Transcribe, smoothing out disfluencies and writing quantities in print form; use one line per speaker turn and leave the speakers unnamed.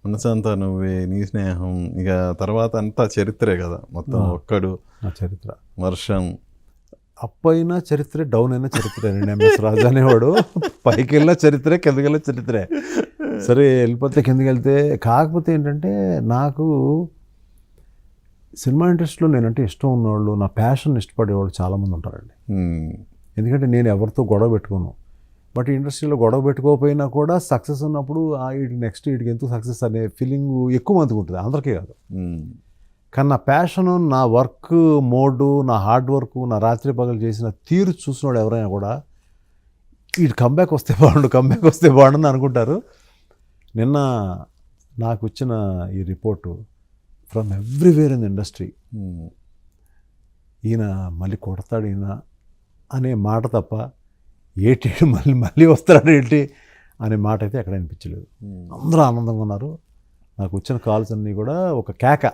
మనసంతా నువ్వే, నీ స్నేహం, ఇక తర్వాత అంతా చరిత్రే కదా మొత్తం. ఒక్కడు,
నా చరిత్ర,
వర్షం.
అప్ అయినా చరిత్రే, డౌన్ అయినా చరిత్రే. నేను ఎంఎస్ రాజు అనేవాడు పైకి వెళ్ళినా చరిత్రే, కిందకి వెళ్ళినా చరిత్రే. సరే వెళ్ళిపోతే కిందకి వెళ్తే. కాకపోతే ఏంటంటే నాకు సినిమా ఇండస్ట్రీలో నేనంటే ఇష్టం ఉన్నవాళ్ళు, నా ప్యాషన్ ఇష్టపడేవాళ్ళు చాలామంది ఉంటారండి. ఎందుకంటే నేను ఎవరితో గొడవ పెట్టుకోను. బట్ ఇండస్ట్రీలో గొడవ పెట్టుకోకపోయినా కూడా సక్సెస్ ఉన్నప్పుడు వీడికి ఎందుకు సక్సెస్ అనే ఫీలింగ్ ఎక్కువ మందికి ఉంటుంది, అందరికీ కాదు. కానీ నా ప్యాషను, నా వర్క్ మోడు, నా హార్డ్ వర్క్, నా రాత్రి పగలు చేసిన తీరు చూసినవాడు ఎవరైనా కూడా వీడు కంబ్యాక్ వస్తే బాగుండు అనుకుంటారు. నిన్న నాకు వచ్చిన ఈ report from everywhere in the industry, ఈయన మళ్ళీ కొడతాడు ఈయన అనే మాట తప్ప ఏటి మళ్ళీ వస్తాడు ఏంటి అనే మాట అయితే ఎక్కడ అనిపించలేదు. అందరూ ఆనందంగా ఉన్నారు. నాకు వచ్చిన కాల్స్ అన్నీ కూడా ఒక కేక.